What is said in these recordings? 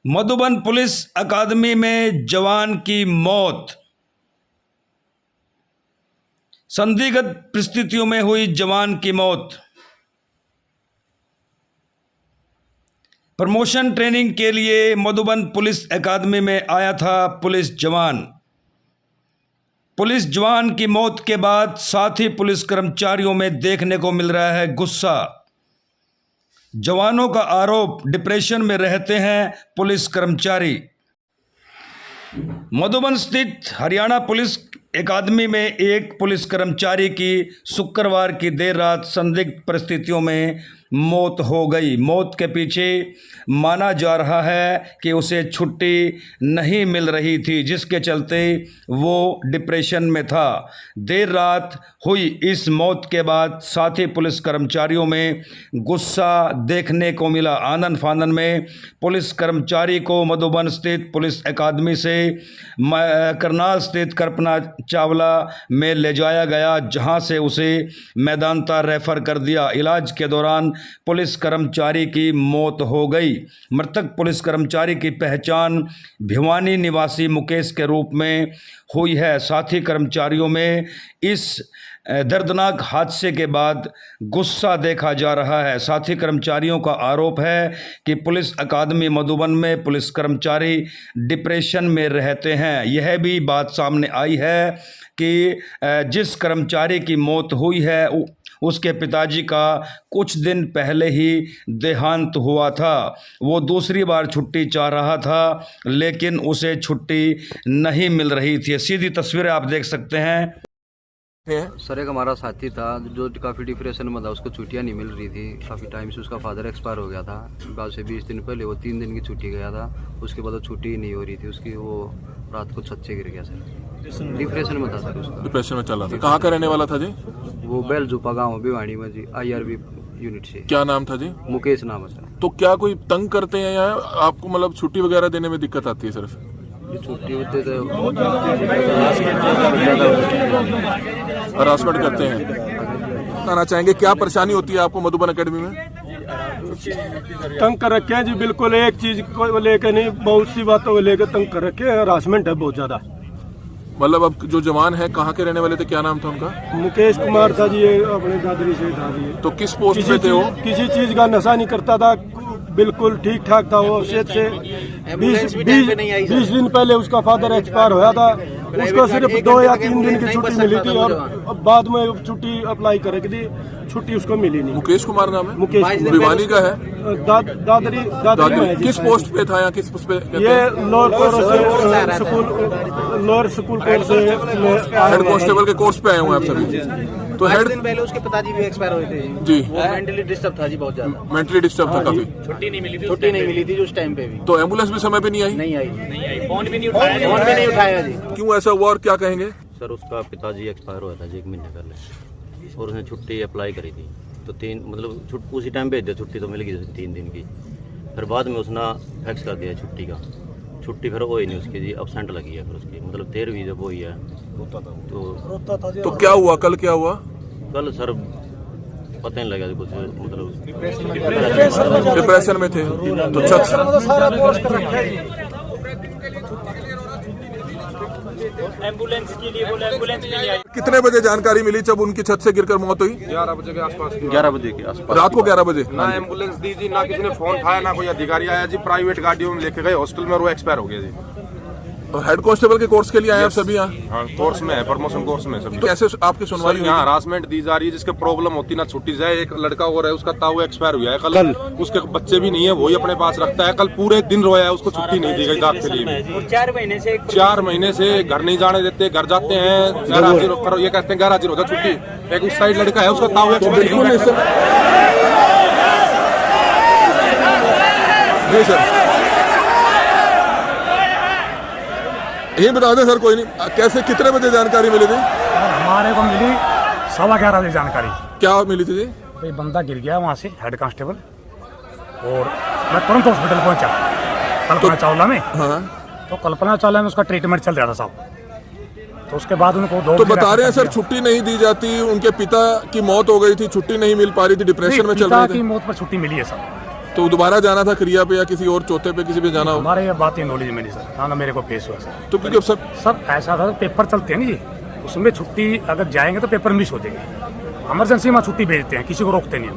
Madhuban police अकादमी में जवान की मौत। संदिग्ध परिस्थितियों में हुई जवान की मौत। प्रमोशन ट्रेनिंग के लिए मधुबन पुलिस अकादमी में आया था पुलिस जवान। पुलिस जवान की मौत के बाद साथी पुलिस कर्मचारियों में देखने को मिल रहा है गुस्सा। जवानों का आरोप, डिप्रेशन में रहते हैं पुलिस कर्मचारी। मधुबन स्थित हरियाणा पुलिस अकादमी में एक पुलिस कर्मचारी की शुक्रवार की देर रात संदिग्ध परिस्थितियों में मौत हो गई। मौत के पीछे माना जा रहा है कि उसे छुट्टी नहीं मिल रही थी, जिसके चलते वो डिप्रेशन में था। देर रात हुई इस मौत के बाद साथी पुलिस कर्मचारियों में गुस्सा देखने को मिला। आनन फानन में पुलिस कर्मचारी को मधुबन स्थित पुलिस अकादमी से करनाल स्थित कल्पना चावला में ले जाया गया, जहां से उसे मैदांता रेफर कर दिया। इलाज के दौरान पुलिस कर्मचारी की मौत हो गई। मृतक पुलिस कर्मचारी की पहचान भिवानी निवासी मुकेश के रूप में हुई है। साथी कर्मचारियों में इस दर्दनाक हादसे के बाद गुस्सा देखा जा रहा है। साथी कर्मचारियों का आरोप है कि पुलिस अकादमी मधुबन में पुलिस कर्मचारी डिप्रेशन में रहते हैं। यह भी बात सामने आई है कि जिस कर्मचारी की मौत हुई है उसके पिताजी का कुछ दिन पहले ही देहांत हुआ था। वो दूसरी बार छुट्टी चाह रहा था, लेकिन उसे छुट्टी नहीं मिल रही थी। सीधी तस्वीरें आप देख सकते हैं। सर एक हमारा साथी था जो काफ़ी डिप्रेशन में था, उसको छुट्टियां नहीं मिल रही थी। काफ़ी टाइम से उसका फादर एक्सपायर हो गया था। बाद से 20 दिन पहले वो 3 दिन की छुट्टी गया था, उसके बाद छुट्टी नहीं हो रही थी उसकी। वो रात को छत से गिर गया सर, डिप्रेशन में था सर उसका। डिप्रेशन में चला था। कहाँ का रहने वाला था जी? वो बेलझुपा गाँव भिवानी में जी, IRB यूनिट से। क्या नाम था जी? मुकेश नाम है सर। तो क्या कोई तंग करते हैं या आपको मतलब छुट्टी वगैरह देने में दिक्कत आती है? सिर्फ छुट्टी होते तो हरासमेंट करते हैं। बताना चाहेंगे क्या परेशानी होती है आपको मधुबन एकेडमी में? तंग कर रखे हैं जी, बिल्कुल एक चीज को लेकर नहीं, बहुत सी बातों को लेकर तंग कर रखे हैं। हरासमेंट है बहुत ज्यादा। मतलब अब जो जवान है कहाँ के रहने वाले थे, क्या नाम था उनका? मुकेश कुमार था जी, अपने दादरी से था जी। तो किस पोस्ट पे थे वो? किसी चीज का नशा नहीं करता था, बिल्कुल ठीक ठाक था वो। सेहत से 20 दिन पहले उसका फादर एक्सपायर होया था। उसको सिर्फ 2 या 3 दिन की छुट्टी मिली थी और बाद में छुट्टी अप्लाई कर दी, छुट्टी उसको मिली नहीं। मुकेश कुमार नाम है? मुकेश भिवानी का है? दादरी किस पोस्ट पे था या किस पोस्ट पे? ये लोअर स्कूल कोर्स से हेड कांस्टेबल के कोर्स पे आए हुए हैं आप सभी। तो हेड दिन पहले उसके पिताजी भी एक्सपायर हुए थे जी। वो मेंटली डिस्टर्ब था जी, बहुत ज्यादा मेंटली डिस्टर्ब था काफी। छुट्टी नहीं मिली थी उस टाइम पे भी। तो एम्बुलेंस भी समय पे नहीं आई? नहीं आई, फोन भी नहीं उठाया जी। क्यों ऐसा हुआ और क्या कहेंगे? सर उसका पिताजी एक्सपायर हुआ था जी 1 महीने पहले, और उसने छुट्टी अप्लाई करी थी तो 3 मतलब उसी टाइम भेज दिया। छुट्टी तो मिल गई 3 दिन की, फिर बाद में उसने फिक्स कर दिया छुट्टी का। छुट्टी फिर हुई नहीं उसकी जी, अब्सेंट लगी है फिर उसकी, मतलब 13वीं जब हुई है। तो क्या हुआ कल? क्या हुआ कल सर पता नहीं लगा कुछ, मतलब डिप्रेशन में थे। तो एम्बुलेंस के लिए बोला, एम्बुलेंस नहीं आई। कितने बजे जानकारी मिली जब उनकी छत से गिरकर मौत हुई? 11 बजे के आसपास। 11 बजे के आसपास, रात को 11 बजे। ना एम्बुलेंस दी जी, ना किसी ने फोन उठाया, ना कोई अधिकारी आया जी। प्राइवेट गाड़ियों में लेके गए हॉस्टल में और वो एक्सपायर हो गया जी। और हेड कांस्टेबल के कोर्स के लिए आए आप सभी यहाँ? हाँ, कोर्स में है, प्रमोशन कोर्स में सभी। तो कैसे आपकी सुनवाई हुई? यहाँ हरासमेंट दी जा रही है, जिसके प्रॉब्लम होती ना छुट्टी जाए। एक लड़का और है, उसका ताऊ एक्सपायर हुआ है कल, उसके बच्चे भी नहीं है, वही अपने पास रखता है। कल पूरे दिन रोया है, उसको छुट्टी नहीं दी गई दांत के लिए। 4 महीने से घर नहीं जाने देते। घर जाते हैं, घर हाजिर करो, ये कहते हैं घर हाजिर होता छुट्टी। एक उस साइड लड़का है, उसका ताऊ एक्सपायर। जी सर, ये बता दें सर, कोई नहीं, कैसे कितने बजे जानकारी मिली थी? हमारे को मिली 11:15 बजे जानकारी। क्या मिली थी जी? भाई बंदा गिर गया वहाँ से, हेड कांस्टेबल, और मैं तुरंत हॉस्पिटल पहुँचा कल्पना चावला में। हाँ। तो कल्पना चावला में उसका ट्रीटमेंट चल रहा था साहब। तो उसके बाद उनको 2 तो बता रहे हैं सर छुट्टी नहीं दी जाती, उनके पिता की मौत हो गई थी, छुट्टी नहीं मिल पा रही थी, डिप्रेशन में चल रहे थे। की मौत पर छुट्टी मिली है सर। तो दोबारा जाना था क्रिया पे या किसी और चौथे पे किसी पे जाना हो? हमारे ये बात ही नॉलेज में नहीं सर, ना मेरे को फेस हुआ सर। तो क्योंकि अब सब सर ऐसा था, पेपर चलते हैं ना जी, उसमें छुट्टी अगर जाएंगे तो पेपर मिस हो जाएंगे। इमरजेंसी में छुट्टी भेजते हैं, किसी को रोकते नहीं हैं।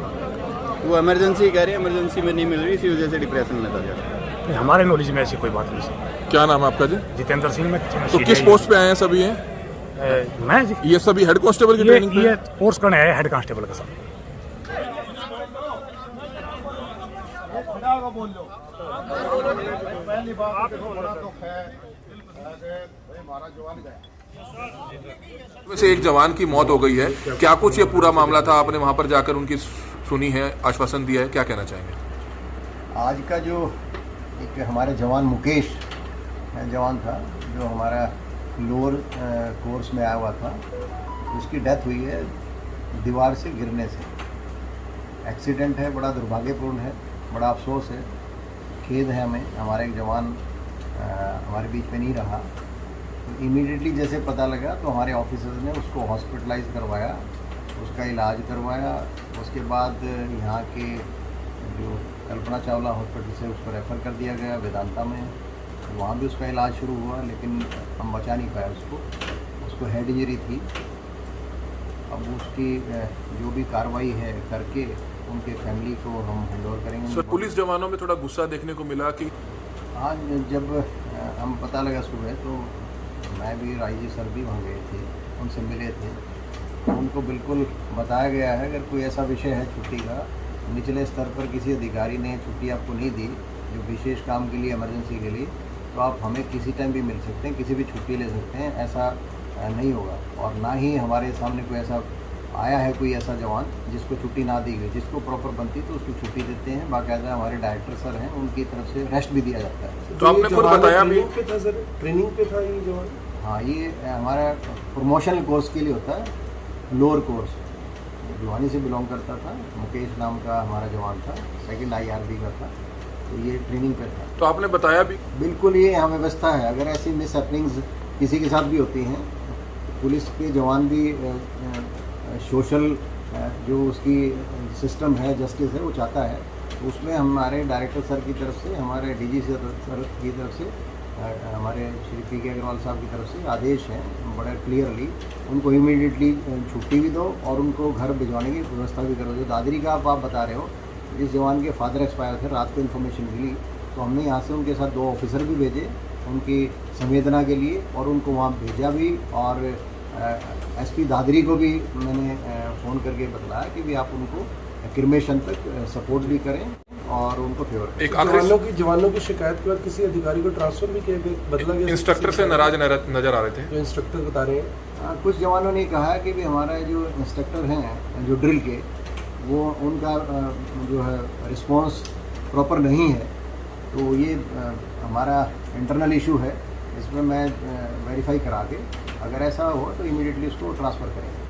वो इमरजेंसी कह रहे हैं, इमरजेंसी में नहीं मिल रही, इसी वजह से डिप्रेशन में था। नहीं, हमारे नॉलेज में ऐसी कोई बात नहीं सर। क्या नाम है आपका जी? जितेंद्र सिंह में तो किस पोस्ट पे आए हैं सभी हैं? मैं जी ये सभी हेड कांस्टेबल की ट्रेनिंग पे? ये कोर्स करने आया हेड कांस्टेबल का सर। वैसे एक जवान की मौत हो गई है, क्या कुछ ये पूरा मामला था? आपने वहां पर जाकर उनकी सुनी है, आश्वासन दिया है, क्या कहना चाहेंगे? आज का जो एक हमारे जवान मुकेश जवान था, जो हमारा लोअर कोर्स में आया हुआ था, उसकी डेथ हुई है दीवार से गिरने से। एक्सीडेंट है, बड़ा दुर्भाग्यपूर्ण है, बड़ा अफसोस है, खेद है हमें। हमारा एक जवान हमारे बीच में नहीं रहा। इमीडिएटली जैसे पता लगा तो हमारे ऑफिसर्स ने उसको हॉस्पिटलाइज करवाया, उसका इलाज करवाया। उसके बाद यहाँ के जो कल्पना चावला हॉस्पिटल से उसको रेफ़र कर दिया गया वेदांता में, वहाँ भी उसका इलाज शुरू हुआ, लेकिन हम बचा नहीं पाए उसको हेड इंजरी थी। अब उसकी जो भी कार्रवाई है करके उनके फैमिली को हम हैंडओवर करेंगे। सर, पुलिस जवानों में थोड़ा गुस्सा देखने को मिला कि आज जब हम पता लगा सुबह, तो मैं भी राइजी सर भी वहाँ गए थे, उनसे मिले थे। तो उनको बिल्कुल बताया गया है अगर कोई ऐसा विषय है छुट्टी का, निचले स्तर पर किसी अधिकारी ने छुट्टी आपको नहीं दी जो विशेष काम के लिए, इमरजेंसी के लिए, तो आप हमें किसी टाइम भी मिल सकते हैं, किसी भी छुट्टी ले सकते हैं। ऐसा नहीं होगा, और ना ही हमारे सामने कोई ऐसा आया है कोई ऐसा जवान जिसको छुट्टी ना दी गई। जिसको प्रॉपर बनती तो उसको छुट्टी देते हैं। बाकायदा हमारे डायरेक्टर सर हैं, उनकी तरफ से रेस्ट भी दिया जाता है। तो आपने खुद बताया भी? ट्रेनिंग पे था ये जवान। हाँ, ये हमारा प्रमोशनल कोर्स के लिए होता है, लोअर कोर्स। भिवानी से बिलोंग करता था, मुकेश नाम का हमारा जवान था, सेकंड IRB का था, तो ये ट्रेनिंग पे था। तो आपने बताया भी? बिल्कुल, ये यहाँ व्यवस्था है। अगर ऐसी मिस हैपनिंग्स किसी के साथ भी होती हैं, पुलिस के जवान भी सोशल जो उसकी सिस्टम है, जस्टिस है, वो चाहता है, तो उसमें हमारे डायरेक्टर सर की तरफ से, हमारे DG सर की तरफ से, हमारे श्री PK अग्रवाल साहब की तरफ से आदेश हैं बड़े क्लियरली, उनको इमीडिएटली छुट्टी भी दो और उनको घर भिजवाने की व्यवस्था भी करो। जो दादरी का आप बता रहे हो, जिस जवान के फादर एक्सपायर थे, रात को इन्फॉर्मेशन मिली, तो हमने यहाँ से उनके साथ 2 ऑफिसर भी भेजे उनकी संवेदना के लिए, और उनको वहाँ भेजा भी। और SP दादरी को भी मैंने फ़ोन करके बताया कि भी आप उनको क्रिमेशन तक सपोर्ट भी करें और उनको फेवर करें। एक जवानों की शिकायत के बाद किसी अधिकारी को ट्रांसफर भी किया गया, बदला गया? इंस्ट्रक्टर से नाराज नजर आ रहे थे जो इंस्ट्रक्टर बता रहे हैं। कुछ जवानों ने कहा कि भी हमारा जो इंस्ट्रक्टर हैं जो ड्रिल के, वो उनका जो है रिस्पांस प्रॉपर नहीं है, तो ये हमारा इंटरनल इशू है, इसमें मैं वेरीफाई करा के अगर ऐसा हो तो इमीडिएटली उसको ट्रांसफ़र करेंगे।